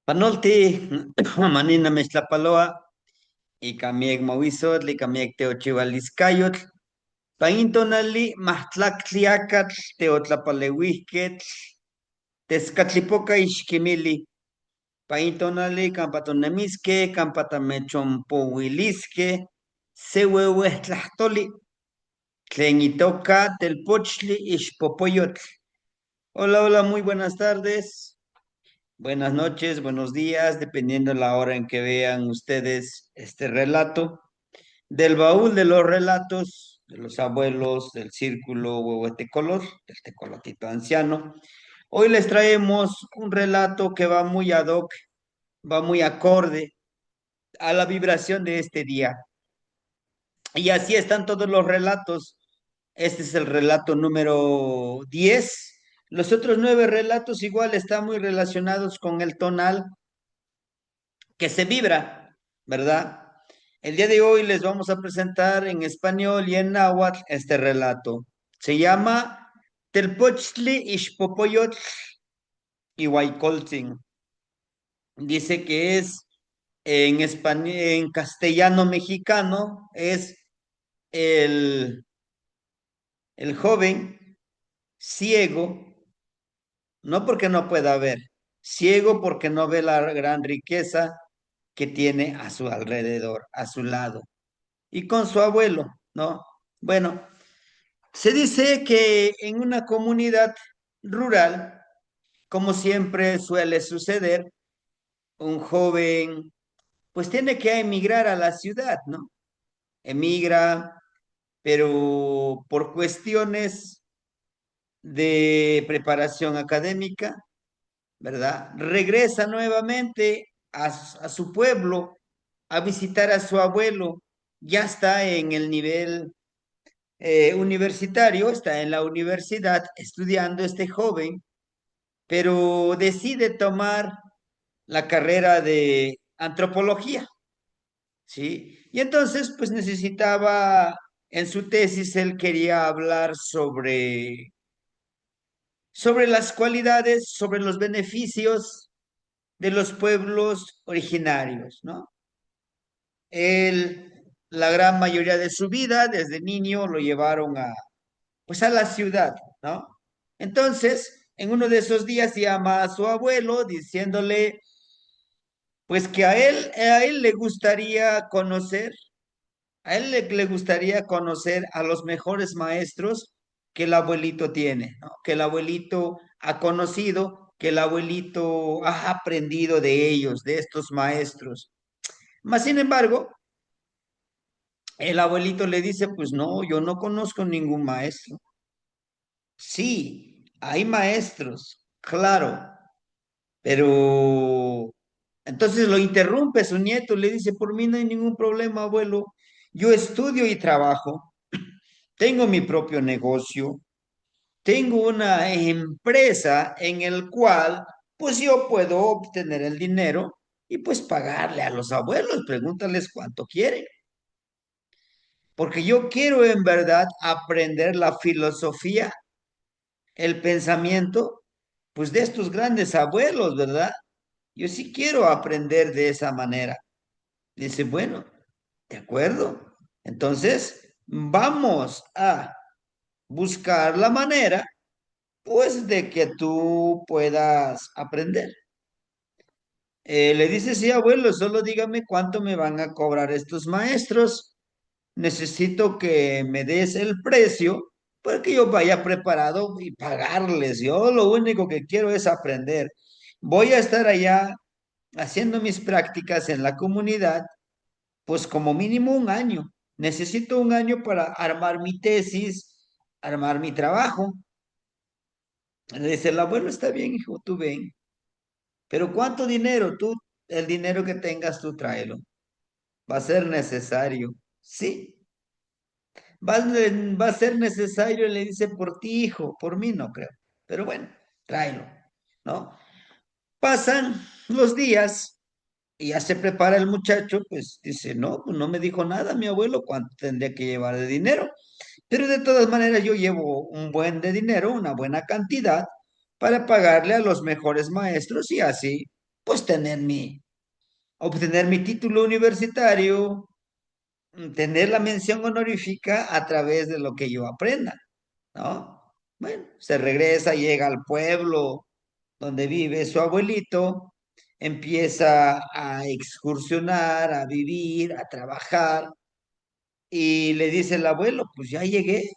Panolti, manina mextlapaloa, y camieg mahuizotl, y camieg teochihualiscayotl, paintonali, mahtlactliacatl, teotlapaleuihquetl, tezcatlipoca ixquimili, paintonali, campatonemisque, campatamechonpouilisque, seueuehtlahtoli, tlen itoca telpochli ixpopoyotl. Hola, hola, muy buenas tardes. Buenas noches, buenos días, dependiendo la hora en que vean ustedes este relato. Del baúl de los relatos de los abuelos del círculo huehuetecolor, del tecolotito anciano. Hoy les traemos un relato que va muy ad hoc, va muy acorde a la vibración de este día. Y así están todos los relatos. Este es el relato número 10. Los otros 9 relatos igual están muy relacionados con el tonal que se vibra, ¿verdad? El día de hoy les vamos a presentar en español y en náhuatl este relato. Se llama Telpochtli Ixpopoyotl Ihuaycoltzin. Dice que es en español, en castellano mexicano, es el, el joven ciego, no porque no pueda ver, ciego porque no ve la gran riqueza que tiene a su alrededor, a su lado. Y con su abuelo, ¿no? Bueno, se dice que en una comunidad rural, como siempre suele suceder, un joven pues tiene que emigrar a la ciudad, ¿no? Emigra, pero por cuestiones de preparación académica, ¿verdad? Regresa nuevamente a su pueblo a visitar a su abuelo. Ya está en el nivel universitario, está en la universidad estudiando este joven, pero decide tomar la carrera de antropología, ¿sí? Y entonces, pues necesitaba, en su tesis, él quería hablar sobre las cualidades, sobre los beneficios de los pueblos originarios, ¿no? Él, la gran mayoría de su vida, desde niño, lo llevaron pues a la ciudad, ¿no? Entonces, en uno de esos días llama a su abuelo diciéndole, pues que a él le gustaría conocer, le gustaría conocer a los mejores maestros que el abuelito tiene, ¿no? Que el abuelito ha conocido, que el abuelito ha aprendido de ellos, de estos maestros. Mas, sin embargo, el abuelito le dice, pues no, yo no conozco ningún maestro. Sí, hay maestros, claro, pero entonces lo interrumpe su nieto, le dice, por mí no hay ningún problema, abuelo. Yo estudio y trabajo, tengo mi propio negocio, tengo una empresa en el cual pues yo puedo obtener el dinero y pues pagarle a los abuelos, pregúntales cuánto quieren, porque yo quiero en verdad aprender la filosofía, el pensamiento, pues de estos grandes abuelos, ¿verdad? Yo sí quiero aprender de esa manera. Dice, bueno, de acuerdo. Entonces, vamos a buscar la manera, pues, de que tú puedas aprender. Le dice, sí, abuelo, solo dígame cuánto me van a cobrar estos maestros. Necesito que me des el precio para que yo vaya preparado y pagarles. Yo lo único que quiero es aprender. Voy a estar allá haciendo mis prácticas en la comunidad, pues como mínimo un año. Necesito un año para armar mi tesis, armar mi trabajo. Le dice el abuelo, está bien, hijo, tú ven. Pero ¿cuánto dinero? Tú, el dinero que tengas, tú tráelo. Va a ser necesario. Sí, va a ser necesario, le dice, por ti, hijo, por mí no creo. Pero bueno, tráelo, ¿no? Pasan los días y ya se prepara el muchacho, pues dice, no, pues no me dijo nada mi abuelo cuánto tendría que llevar de dinero. Pero de todas maneras yo llevo un buen de dinero, una buena cantidad, para pagarle a los mejores maestros y así. pues obtener mi título universitario, tener la mención honorífica a través de lo que yo aprenda, ¿no? Bueno, se regresa, llega al pueblo donde vive su abuelito, empieza a excursionar, a vivir, a trabajar, y le dice el abuelo, pues ya llegué,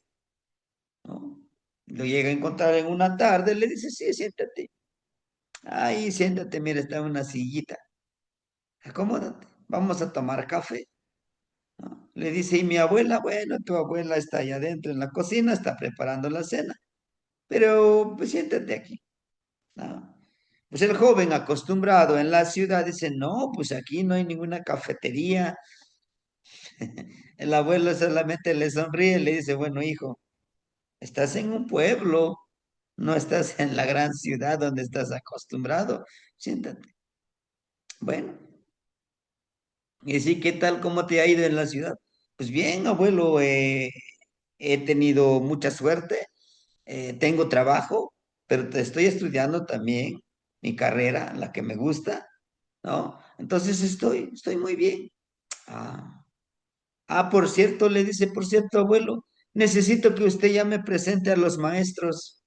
¿no? Lo llega a encontrar en una tarde, le dice, sí, siéntate. Ahí, siéntate, mira, está una sillita. Acomódate, vamos a tomar café, ¿no? Le dice, y mi abuela, bueno, tu abuela está allá adentro en la cocina, está preparando la cena, pero pues siéntate aquí, ¿no? Pues el joven acostumbrado en la ciudad dice, no, pues aquí no hay ninguna cafetería. El abuelo solamente le sonríe y le dice, bueno, hijo, estás en un pueblo, no estás en la gran ciudad donde estás acostumbrado. Siéntate. Bueno, y sí, ¿qué tal? ¿Cómo te ha ido en la ciudad? Pues bien, abuelo, he tenido mucha suerte, tengo trabajo, pero te estoy estudiando también mi carrera, la que me gusta, ¿no? Entonces estoy muy bien. Ah, por cierto, le dice, por cierto, abuelo, necesito que usted ya me presente a los maestros.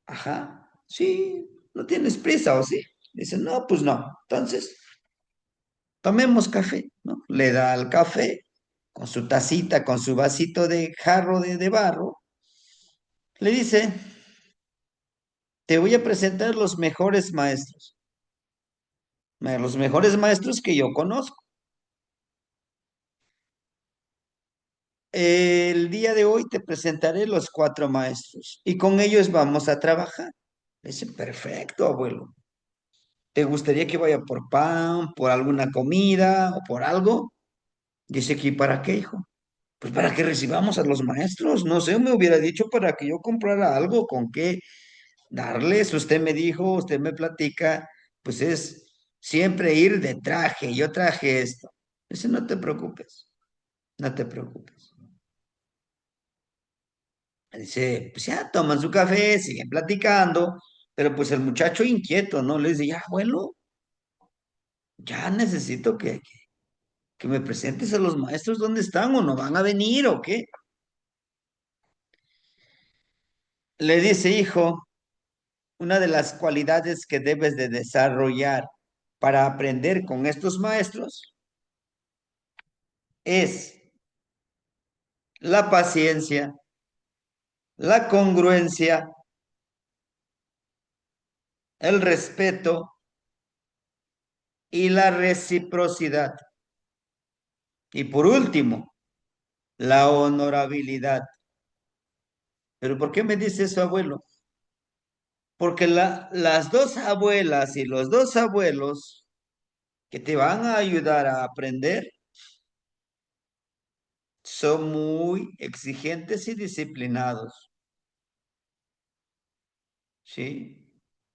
Ajá, sí, no tienes prisa, ¿o sí? Dice, no, pues no. Entonces, tomemos café, ¿no? Le da el café con su tacita, con su vasito de jarro de barro. Le dice, te voy a presentar los mejores maestros, los mejores maestros que yo conozco. El día de hoy te presentaré los cuatro maestros y con ellos vamos a trabajar. Dice, perfecto, abuelo. ¿Te gustaría que vaya por pan, por alguna comida o por algo? Dice que, ¿para qué, hijo? Pues para que recibamos a los maestros. No sé, me hubiera dicho para que yo comprara algo, con qué darles. Usted me dijo, usted me platica, pues es siempre ir de traje. Yo traje esto. Dice, no te preocupes, no te preocupes. Dice, pues ya toman su café, siguen platicando, pero pues el muchacho inquieto, ¿no? Le dice, ya, abuelo, ya necesito que me presentes a los maestros dónde están o no van a venir o qué. Le dice, hijo, una de las cualidades que debes de desarrollar para aprender con estos maestros es la paciencia, la congruencia, el respeto y la reciprocidad. Y por último, la honorabilidad. ¿Pero por qué me dice eso, abuelo? Porque las dos abuelas y los dos abuelos que te van a ayudar a aprender son muy exigentes y disciplinados. ¿Sí?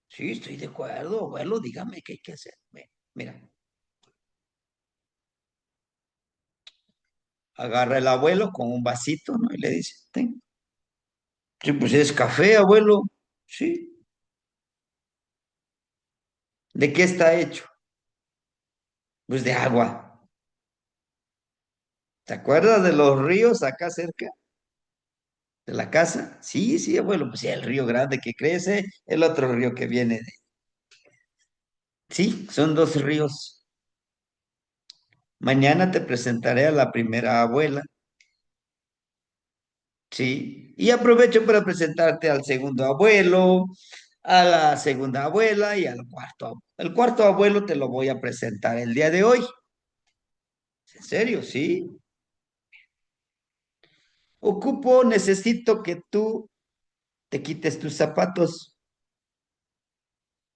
Sí, estoy de acuerdo, abuelo, dígame qué hay que hacer. Mira, agarra el abuelo con un vasito, ¿no? Y le dice, ten. Sí, pues es café, abuelo. Sí. ¿De qué está hecho? Pues de agua. ¿Te acuerdas de los ríos acá cerca de la casa? Sí, sí, abuelo, pues sí, el río grande que crece, el otro río que viene de... Sí, son dos ríos. Mañana te presentaré a la primera abuela, ¿sí? Y aprovecho para presentarte al segundo abuelo, a la segunda abuela y al cuarto. El cuarto abuelo te lo voy a presentar el día de hoy. ¿En serio? Sí. Necesito que tú te quites tus zapatos.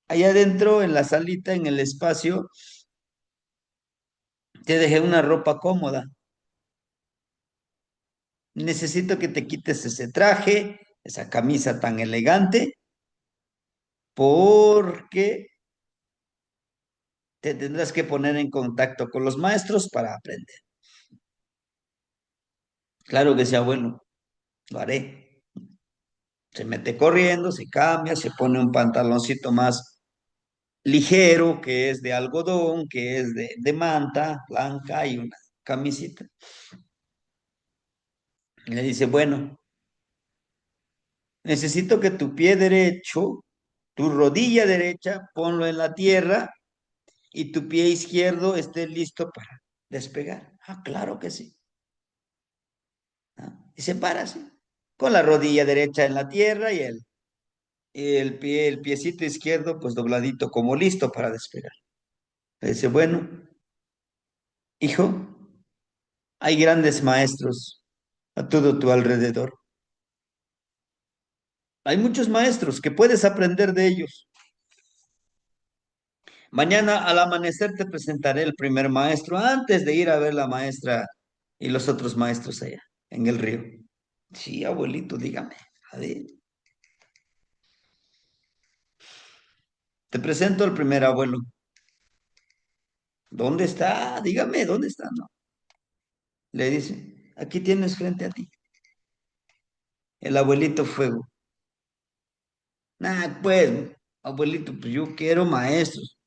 Allá adentro, en la salita, en el espacio, te dejé una ropa cómoda. Necesito que te quites ese traje, esa camisa tan elegante, porque te tendrás que poner en contacto con los maestros para aprender. Claro que sea bueno, lo haré. Se mete corriendo, se cambia, se pone un pantaloncito más, ligero, que es de algodón, que es de manta blanca y una camisita. Y le dice, bueno, necesito que tu pie derecho, tu rodilla derecha, ponlo en la tierra y tu pie izquierdo esté listo para despegar. Ah, claro que sí. ¿No? Y se para así, con la rodilla derecha en la tierra el piecito izquierdo pues dobladito como listo para despegar. Le dice, bueno, hijo, hay grandes maestros a todo tu alrededor. Hay muchos maestros que puedes aprender de ellos. Mañana al amanecer te presentaré el primer maestro antes de ir a ver la maestra y los otros maestros allá en el río. Sí, abuelito, dígame. A ver, te presento al primer abuelo. ¿Dónde está? Dígame, ¿dónde está? No. Le dice, aquí tienes frente a ti el abuelito Fuego. Nah, pues, abuelito, pues yo quiero maestros.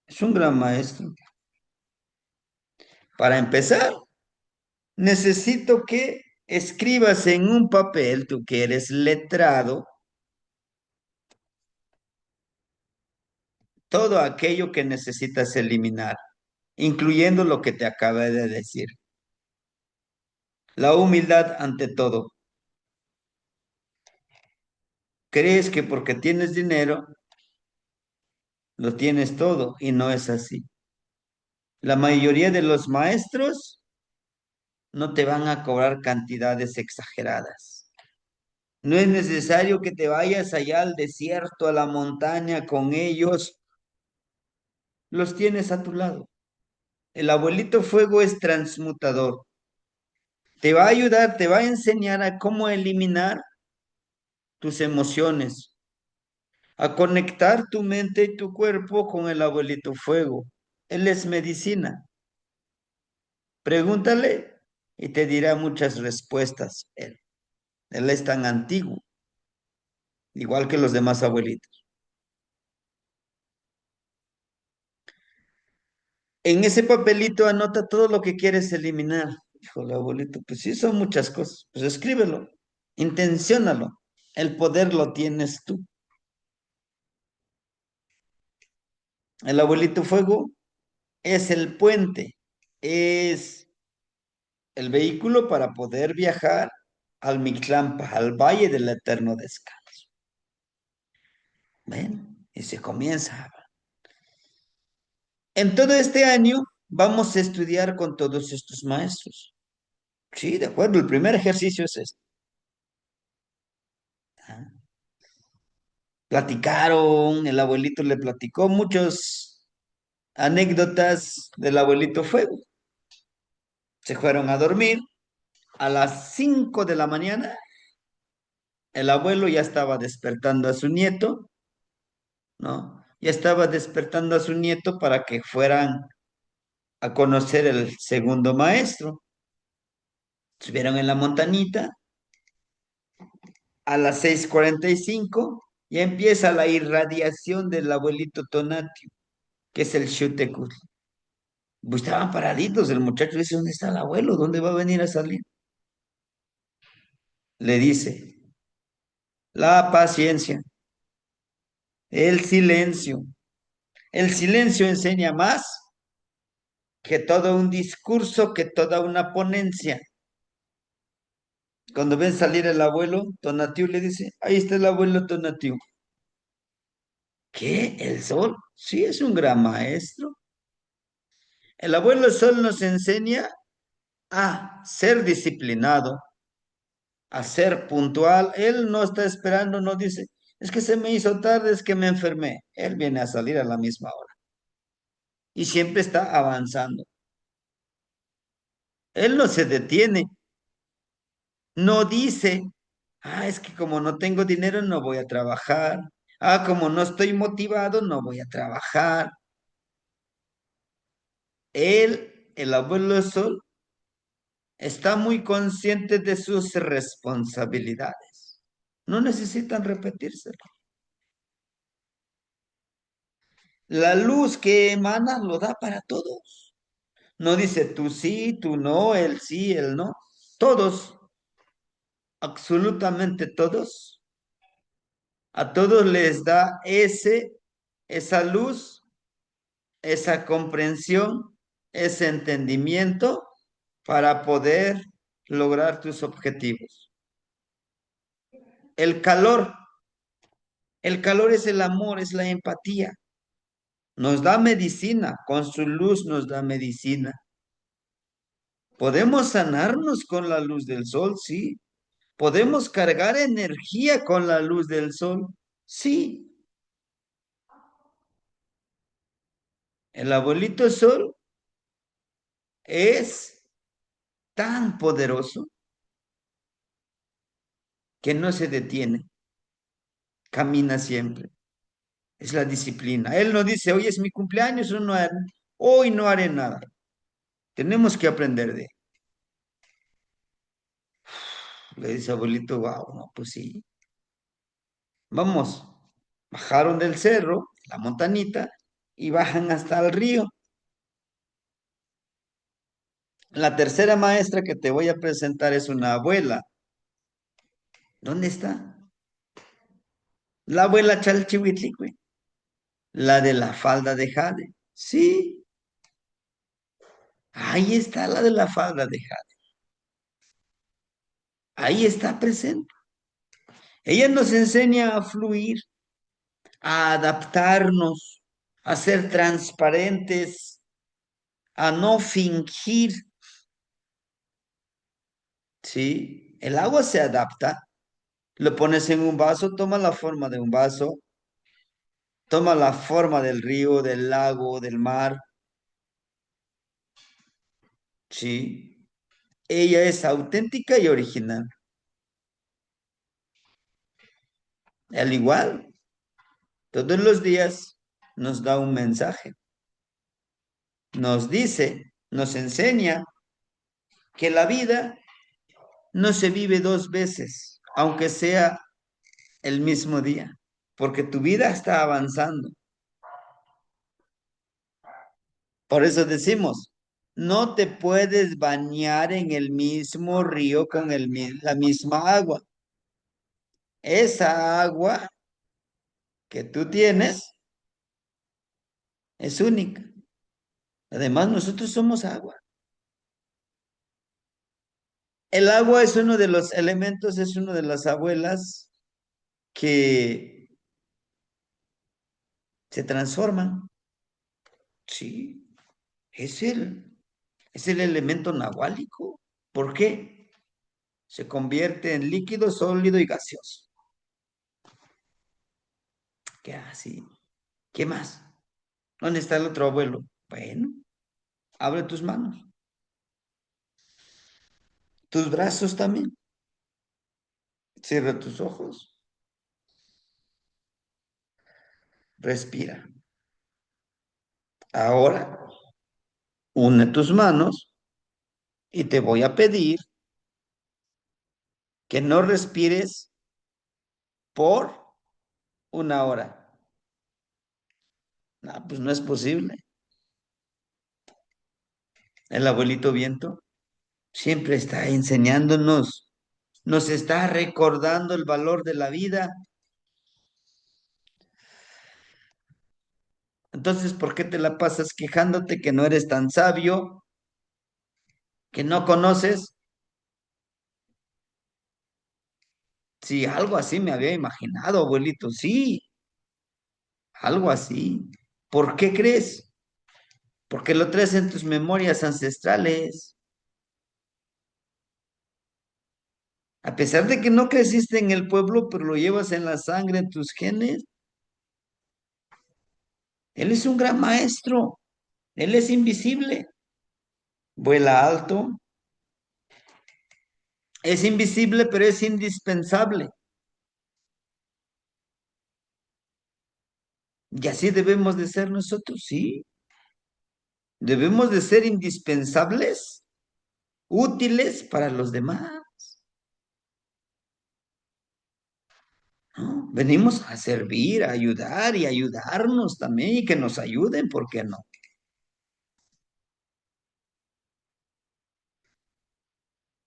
Es un gran maestro. Para empezar, necesito que escribas en un papel, tú que eres letrado, todo aquello que necesitas eliminar, incluyendo lo que te acabé de decir. La humildad ante todo. Crees que porque tienes dinero, lo tienes todo y no es así. La mayoría de los maestros no te van a cobrar cantidades exageradas. No es necesario que te vayas allá al desierto, a la montaña con ellos. Los tienes a tu lado. El abuelito Fuego es transmutador. Te va a ayudar, te va a enseñar a cómo eliminar tus emociones, a conectar tu mente y tu cuerpo con el abuelito Fuego. Él es medicina. Pregúntale y te dirá muchas respuestas. Él es tan antiguo, igual que los demás abuelitos. En ese papelito anota todo lo que quieres eliminar. Híjole, abuelito, pues sí, son muchas cosas. Pues escríbelo, intenciónalo. El poder lo tienes tú. El abuelito Fuego es el puente, es el vehículo para poder viajar al Mictlampa, al Valle del Eterno Descanso. ¿Ven? Y se comienza. En todo este año vamos a estudiar con todos estos maestros. Sí, de acuerdo, el primer ejercicio es este. Ah, platicaron, el abuelito le platicó muchas anécdotas del abuelito Fuego. Se fueron a dormir. A las 5 de la mañana, el abuelo ya estaba despertando a su nieto, ¿no? Ya estaba despertando a su nieto para que fueran a conocer el segundo maestro. Subieron en la montañita. A las 6:45 ya empieza la irradiación del abuelito Tonatio, que es el Xutecut. Pues estaban paraditos, el muchacho dice, ¿dónde está el abuelo? ¿Dónde va a venir a salir? Le dice, la paciencia, el silencio. El silencio enseña más que todo un discurso, que toda una ponencia. Cuando ven salir el abuelo, Tonatiuh le dice, ahí está el abuelo Tonatiuh. ¿Qué? ¿El sol? Sí, es un gran maestro. El abuelo sol nos enseña a ser disciplinado, a ser puntual. Él no está esperando, no dice, es que se me hizo tarde, es que me enfermé. Él viene a salir a la misma hora y siempre está avanzando. Él no se detiene, no dice, es que como no tengo dinero no voy a trabajar. Como no estoy motivado no voy a trabajar. Él, el abuelo Sol, está muy consciente de sus responsabilidades. No necesitan repetírselo. La luz que emana lo da para todos. No dice tú sí, tú no, él sí, él no. Todos, absolutamente todos. A todos les da esa luz, esa comprensión, ese entendimiento para poder lograr tus objetivos. El calor, el calor es el amor, es la empatía. Nos da medicina, con su luz nos da medicina. Podemos sanarnos con la luz del sol, sí. Podemos cargar energía con la luz del sol, sí. El abuelito sol es tan poderoso que no se detiene, camina siempre. Es la disciplina. Él no dice, hoy es mi cumpleaños, hoy no haré nada. Tenemos que aprender de él. Le dice abuelito, wow, no, pues sí. Vamos, bajaron del cerro, la montanita, y bajan hasta el río. La tercera maestra que te voy a presentar es una abuela. ¿Dónde está? La abuela Chalchihuitlicue, la de la falda de jade. Sí, ahí está la de la falda de jade. Ahí está presente. Ella nos enseña a fluir, a adaptarnos, a ser transparentes, a no fingir. Sí, el agua se adapta. Lo pones en un vaso, toma la forma de un vaso, toma la forma del río, del lago, del mar. Sí, ella es auténtica y original. Al igual, todos los días nos da un mensaje. Nos dice, nos enseña que la vida no se vive dos veces, aunque sea el mismo día, porque tu vida está avanzando. Por eso decimos, no te puedes bañar en el mismo río con la misma agua. Esa agua que tú tienes es única. Además, nosotros somos agua. El agua es uno de los elementos, es una de las abuelas que se transforman. Sí, es es el elemento nahuálico. ¿Por qué? Se convierte en líquido, sólido y gaseoso. ¿Qué así? ¿Qué más? ¿Dónde está el otro abuelo? Bueno, abre tus manos, tus brazos también. Cierra tus ojos, respira. Ahora, une tus manos y te voy a pedir que no respires por una hora. No, pues no es posible. El abuelito viento siempre está enseñándonos, nos está recordando el valor de la vida. Entonces, ¿por qué te la pasas quejándote que no eres tan sabio, que no conoces? Sí, algo así me había imaginado, abuelito. Sí, algo así. ¿Por qué crees? Porque lo traes en tus memorias ancestrales. A pesar de que no creciste en el pueblo, pero lo llevas en la sangre, en tus genes. Él es un gran maestro. Él es invisible. Vuela alto. Es invisible, pero es indispensable. Y así debemos de ser nosotros, sí. Debemos de ser indispensables, útiles para los demás, ¿no? Venimos a servir, a ayudar y ayudarnos también y que nos ayuden, ¿por qué no?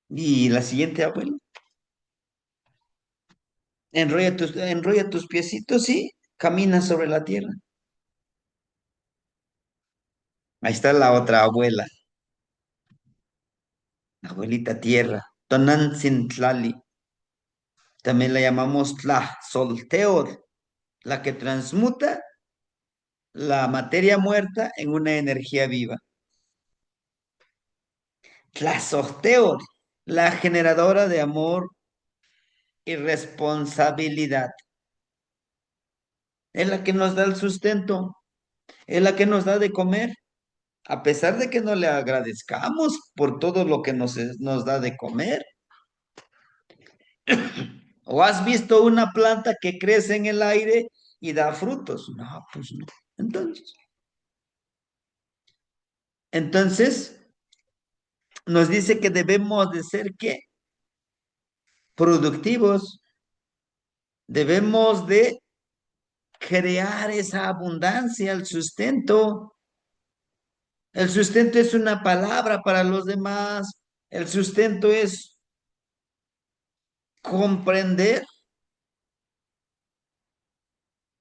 Y la siguiente, abuelo, enrolla tus piecitos y camina sobre la tierra. Ahí está la otra abuela, la abuelita tierra, Tonantzin. También la llamamos Tla Solteor, la que transmuta la materia muerta en una energía viva. Tlazoteor, la generadora de amor y responsabilidad. Es la que nos da el sustento, es la que nos da de comer, a pesar de que no le agradezcamos por todo lo que nos da de comer. ¿O has visto una planta que crece en el aire y da frutos? No, pues no. Entonces, entonces nos dice que debemos de ser ¿qué? Productivos. Debemos de crear esa abundancia, el sustento. El sustento es una palabra para los demás. El sustento es comprender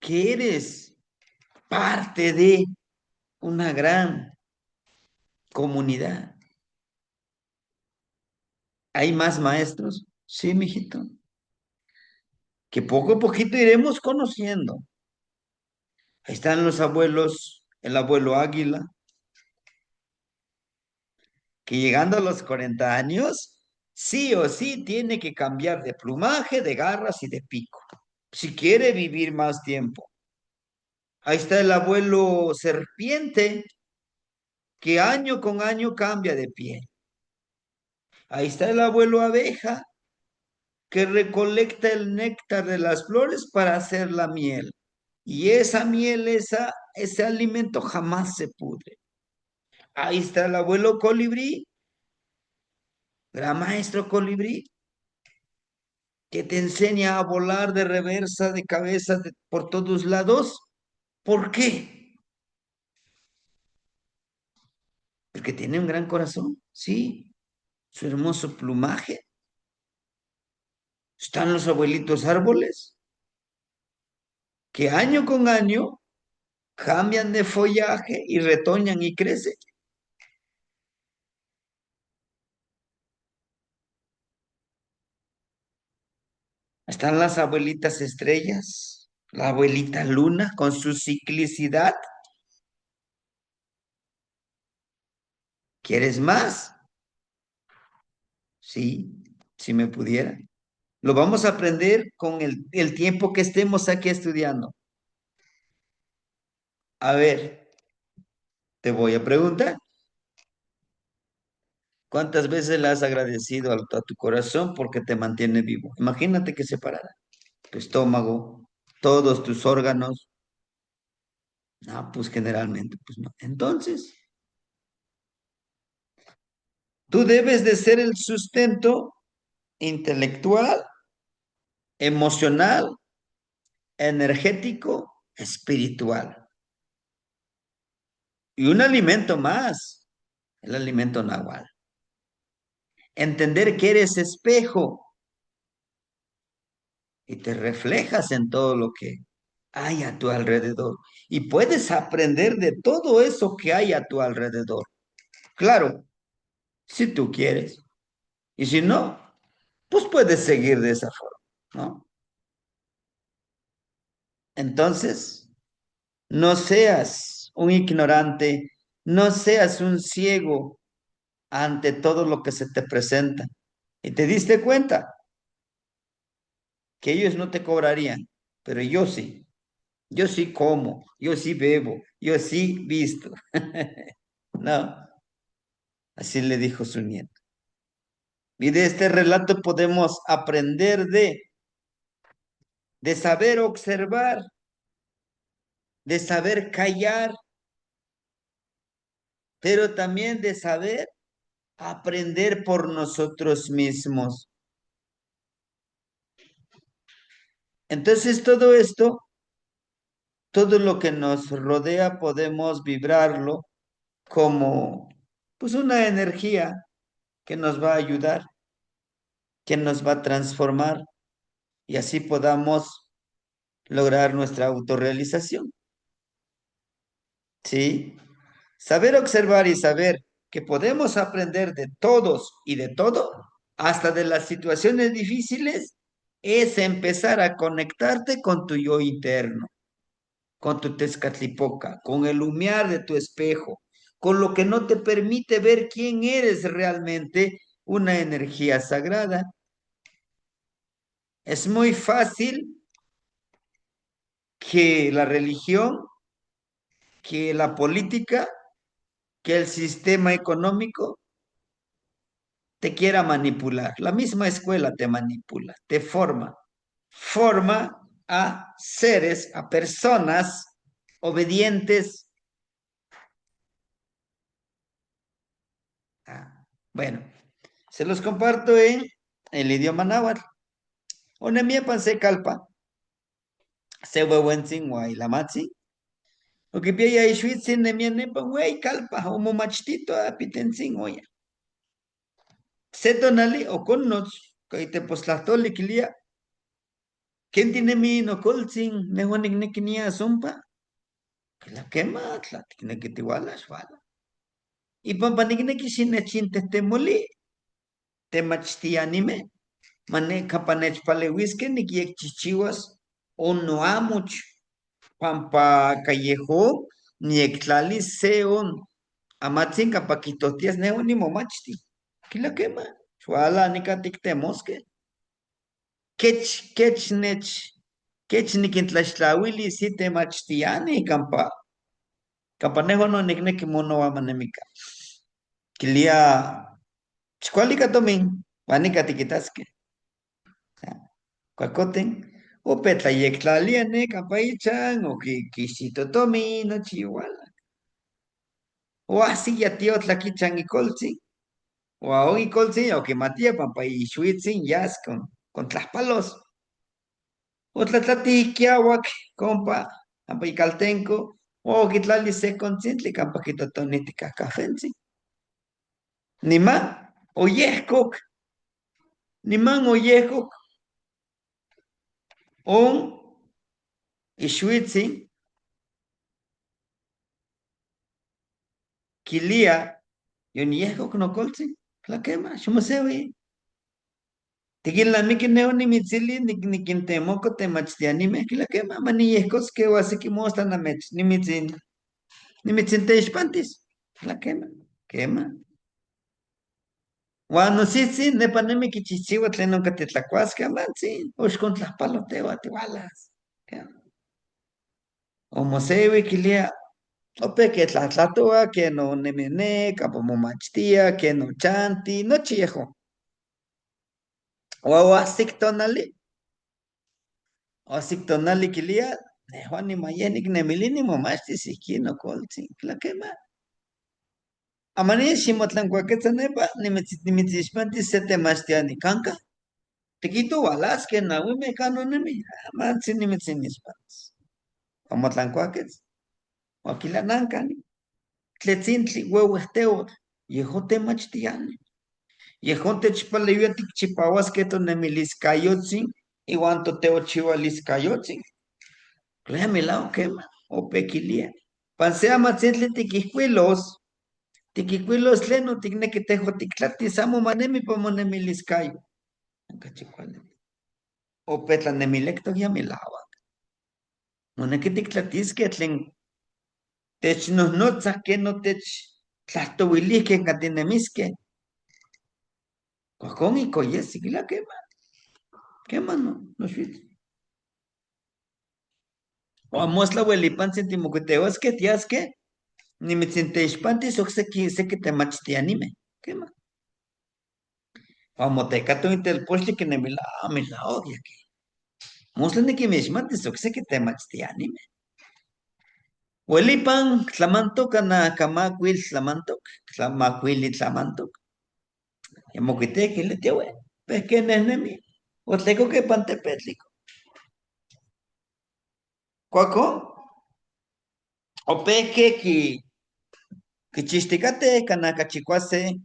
que eres parte de una gran comunidad. ¿Hay más maestros? Sí, mijito. Que poco a poquito iremos conociendo. Ahí están los abuelos, el abuelo Águila, que llegando a los 40 años, sí o sí tiene que cambiar de plumaje, de garras y de pico, si quiere vivir más tiempo. Ahí está el abuelo serpiente, que año con año cambia de piel. Ahí está el abuelo abeja, que recolecta el néctar de las flores para hacer la miel. Y esa miel, ese alimento jamás se pudre. Ahí está el abuelo colibrí, gran maestro colibrí, que te enseña a volar de reversa, de cabeza, por todos lados. ¿Por qué? Porque tiene un gran corazón, sí, su hermoso plumaje. Están los abuelitos árboles, que año con año cambian de follaje y retoñan y crecen. Están las abuelitas estrellas, la abuelita luna con su ciclicidad. ¿Quieres más? Sí, si me pudiera. Lo vamos a aprender con el tiempo que estemos aquí estudiando. A ver, te voy a preguntar, ¿cuántas veces le has agradecido a tu corazón porque te mantiene vivo? Imagínate que se parara tu estómago, todos tus órganos. No, pues generalmente, pues no. Entonces, tú debes de ser el sustento intelectual, emocional, energético, espiritual. Y un alimento más, el alimento nahual. Entender que eres espejo y te reflejas en todo lo que hay a tu alrededor. Y puedes aprender de todo eso que hay a tu alrededor. Claro, si tú quieres. Y si no, pues puedes seguir de esa forma, ¿no? Entonces, no seas un ignorante, no seas un ciego ante todo lo que se te presenta. Y te diste cuenta que ellos no te cobrarían, pero yo sí. Yo sí como, yo sí bebo, yo sí visto. No, así le dijo su nieto. Y de este relato podemos aprender de saber observar, de saber callar, pero también de saber aprender por nosotros mismos. Entonces todo esto, todo lo que nos rodea, podemos vibrarlo como pues una energía que nos va a ayudar, que nos va a transformar y así podamos lograr nuestra autorrealización. ¿Sí? Saber observar y saber que podemos aprender de todos y de todo, hasta de las situaciones difíciles, es empezar a conectarte con tu yo interno, con tu Tezcatlipoca, con el humear de tu espejo, con lo que no te permite ver quién eres realmente, una energía sagrada. Es muy fácil que la religión, que la política, que el sistema económico te quiera manipular. La misma escuela te manipula, te forma. Forma a seres, a personas obedientes. Bueno, se los comparto en el idioma náhuatl. Onemia panse calpa, se huehuentzin guaylamatzi. O que pia ishuitzin nemia nepa güey calpa, homo machtito apitenzin oya. Se donali o con nos, que te poslatoli kilia. ¿Quién tiene mi no colzin? Nehuanik nekinia zumpa. Que la quema, la tiene que te igualas, fala. Y pampanik nekishin nechinte te moli, te machti anime. Mane kapanech palewiske nikiek chichiwas. O no amuch. Pampa callejo, ni ectlali seon. Amatzin kapakitotias neo ni momachti. Que la quema. Chuala nikatik te mosque. Kech nech. Kech nikintlaxtlawili si te machtiani kampa. Kapanejo no nikneki mono amanemika. Kilia chkualika tomin, panika tikitaske. Kuakoten, o petlayektlaliane kapaichan, o kisito tomi, no chihuala. O así ya tío tlakichan y colzi. O aún y colzi, o que matia pampa y shuitzin yas con tlaspalos. O tlatlatikiawak, compa, pampa y caltenco. O kitlali se concintli, campa kitotonitika cafenzi. Niman, oyehkok, niman oyehkok, on Ishwitzi, Kilia, Yonyehkok no colzi, la quema, shumasewi. Tigil la miki neo ni mitzili, ni quintemoko te machtianime, que la quema, maniyehkos que wasiki mostan na mech, ni mitzin te espantis, la quema, quema. Guano sí, sí, nepanemi kichichiwa tleno katetlacuasca, manzi, oshkon tlapaloteo atiwalas. O mosewi kilia, ope que tlatlatoa, que no nemene, capo momachtia, que no chanti, no chiejo. O asictonali, o asictonali kilia, Juan ni mayenik nemilini momachti siki no colzi, la quema. Amani shimotlancuaquetzanepa, nimitzishpanti sete mastiani kanka. Tequito walas que nahui mecano nemi, manzi nimitzinispantis. Omotlancuaquetz, oquilanancani, tletzintli, huehuehteotl, yehote machtiani. Yehon techpaleuia tikchipauaskeh tonemiliscayotzin iuan toteochiualiscayotzin. Tlea melao quema, opequilia. Pansea matzintli tiquihcuilos tleno ticnequi tejo tictlatis amo manemi pa monemiliscayo. Ocachicuali. Opetlanemilectoc ya melauac. Monequi tictlatisqueh tlen technohnotzah que no tlahtouilihqueh catinemisqueh. Cuahcon icoyesi, quila quema no xuitz. O mostla huelipantzin timocuitehuasqueh tiasqueh, nimitzinteixpantis seki temachtianime. Quema. O motecato intelpochtli que nemilao yaqui. Mostla niquimixmatis ocseki temachtianime. Huelipan tlamantoc na camacuil tlamantoc, tlamacuili tlamantoc. Yamocuitequih letiaue, pehqueh nehnemi. O tleco que pantepetlico. Cuaco, opeque que chisticate, canaka chicuase,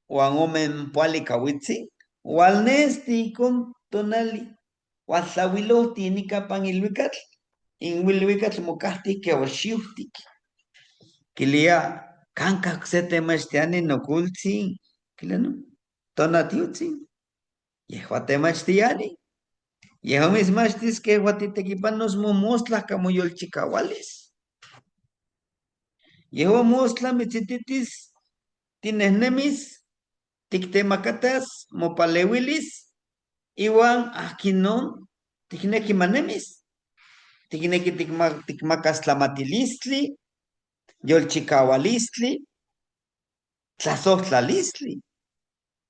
wan omen puali kawitzi, walnesti con tonali, walsawilo tiene capan ilwicatl, in wilwicatl mocasti que washiuhtik, que lea canca sete mastiani no culzi, que le no, tonatiutzi, yehua mastiani. Yehua mis mastis que guatitequipan nos momosla como yolchicawales. Yehua mosla mitzititis, tinehnemis, tictemacatas, mopalewilis, iwan aquinon, ticnequi manemis, ticnequi ticmacas tlamatilistli, yolchicawalistli, tlasohtlalistli.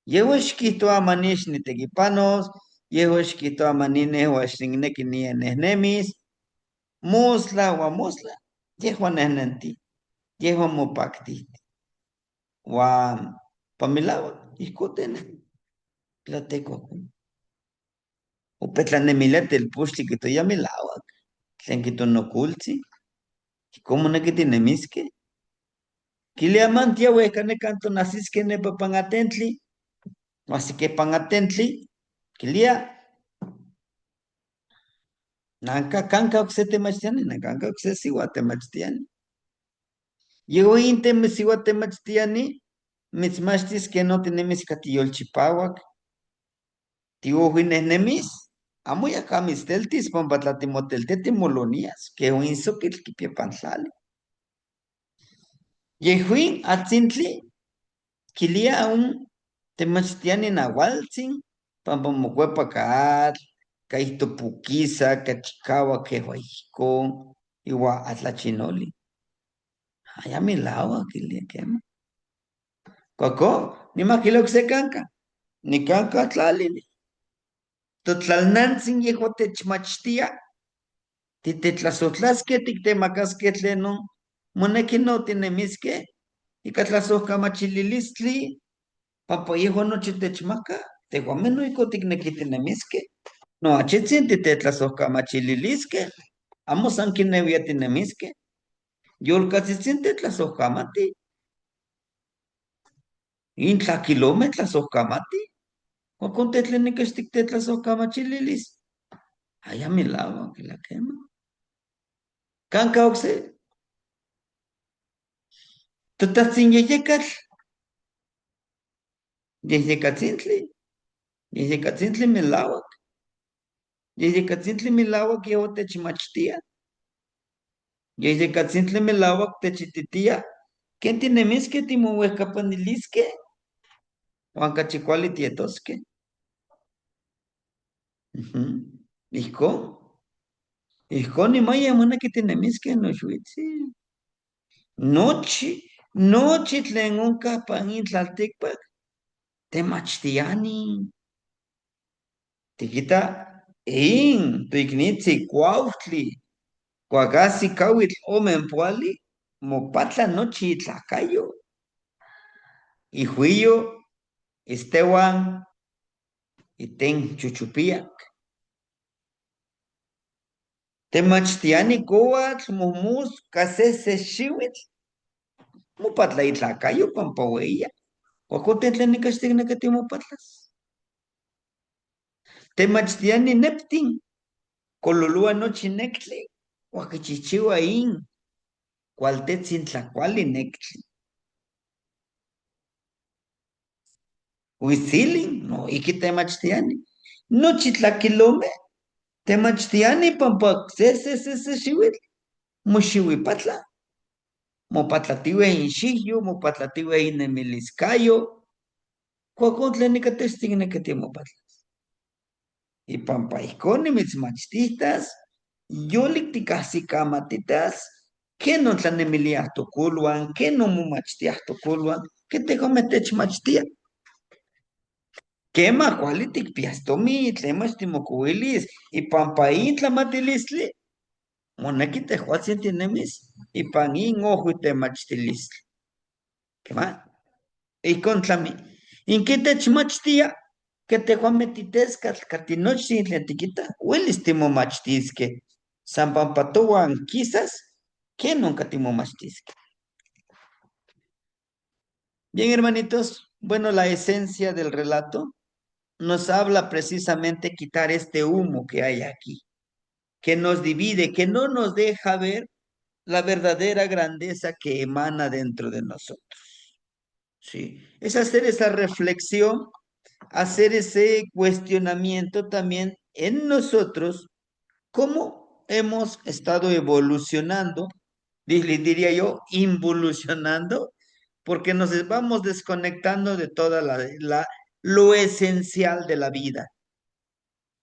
Yehua xquihtoa manish nitequipanos, yehua xquihtoa manine huaxnecnequi nienehnemis, mosla wa mosla, yehua nehnenti, yehua mopacti. Wan pamilawa, ihcotene, tlateco. Upetlanemilete el puxtli que toya milawak, tlen kitonokultzi, como nequitinemisque. Kiliamantia hueca necanto nasisque nepa pangatentli, así que pangatentli, kilia, nanka kanka oxe temachtiani, nanka oxe siwa temachtiani. Yo inte me siwa temachtiani, mitzmachtis que no tenemis catiyolchipawak, tiuhuinehnemis, amo ya camisteltis, pampatlatimotelteti molonias, que un insoquil kipiepantlali. Yehuin atzintli, kilia un temachtiani nahualtzin, pampamocuepa kaatl, kaito puquiza, kachikawa, kehuayicón, iwa atlachinoli. Allá mi lawa, kilia quema. Coco, ni maquilo que se canca, ni canca tlalili. Totlalnantzin yehua techmachtia, titetlasotlasque, tictemacasque tlenon, moneki no tinemisque, ica tlasohcamachililistli, pampa yehua nochi techmaca, tehuamen no ico ticnequi tinemisque, no achitzin titetlasohcamachililisque, amo san quineuia tinemisque, yolcatzitzin tetlasohcamati, intlaquilome tlasohcamati, cuacon tetlenicastic tetlasohcamachililis, allá mi lado, que la quema. Canca oxe, totatzin yeyecatl, yeyecatzintli, yeyecatzintli milauac, yeyecatzintli milauac yehuo techmachtia, yeyecatzintli milauac techititia, ¿quién tinemisque timohuecapanilisque? Juan cachicuali tietosque. Hijo, hijo, ni maya mona que tinemisque no xuitzi. Nochi, nochi tlen onca pan intlalticpac, temachtiani. Tiquita, tuicnitzi cuautli, cuagasi cauitl omen puali, mopatla nochi tlacayo. Ijuillo, Esteban, iten chuchupiac. Temachtiani coatl, mumus, casese xiuitl, mopatla itlacayo, pampahueya. Cuacote tlenicastignequeti mopatlas. Temachtiani neptin, cololua nochi nectli, huaquichichiua in, cualtetzin tlacuali nectli. Huitzilin, no, iki temachtiani. Nochi tlaquilome, temachtiani pampa se xiuitl, moxiuipatla. Mopatlatiwe in xihyo, mopatlatiwe in nemiliscayo, cuacon tlenicatestignequeti mopatlas. Y pampa ihcon nimitzmachtistas, yolik ticahsicamatitas, que no tlanemiliah tocoluan, que no momachtiah tocoluan, que tehuame techmachtia. Quema cuali ticpias tomi, tlen mach timocuilis, ipampa in tlamatilistli, moneki tehuatzin tinemis, ipan in ojo temachtilistli. Quema, ihcon tlami. In que techmachtia, que tehuame titescatl, catinochtin tlen tiquita, uelis timomachtisque. Zampampatuan, quizás, que nunca timo mastisca. Bien, hermanitos, bueno, la esencia del relato nos habla precisamente quitar este humo que hay aquí, que nos divide, que no nos deja ver la verdadera grandeza que emana dentro de nosotros. ¿Sí? Es hacer esa reflexión, hacer ese cuestionamiento también en nosotros, cómo hemos estado evolucionando, diría yo, involucionando, porque nos vamos desconectando de toda lo esencial de la vida.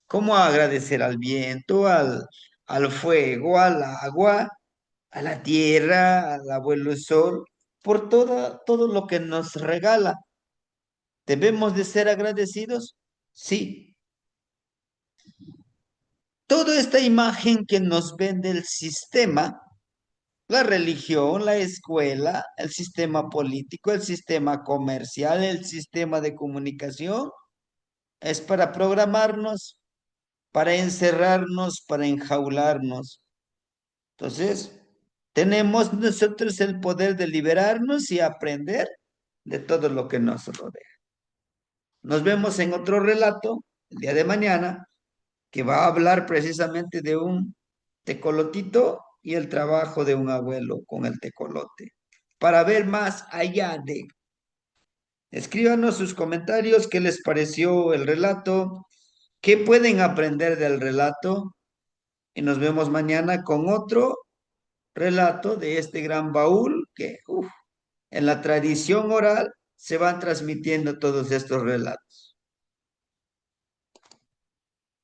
Cómo agradecer al viento, al fuego, al agua, a la tierra, al abuelo sol, por todo lo que nos regala. ¿Debemos de ser agradecidos? Sí. Toda esta imagen que nos vende el sistema, la religión, la escuela, el sistema político, el sistema comercial, el sistema de comunicación, es para programarnos, para encerrarnos, para enjaularnos. Entonces, tenemos nosotros el poder de liberarnos y aprender de todo lo que nos rodea. Nos vemos en otro relato el día de mañana que va a hablar precisamente de un tecolotito y el trabajo de un abuelo con el tecolote. Para ver más allá de... Escríbanos sus comentarios, qué les pareció el relato, qué pueden aprender del relato y nos vemos mañana con otro relato de este gran baúl que en la tradición oral se van transmitiendo todos estos relatos.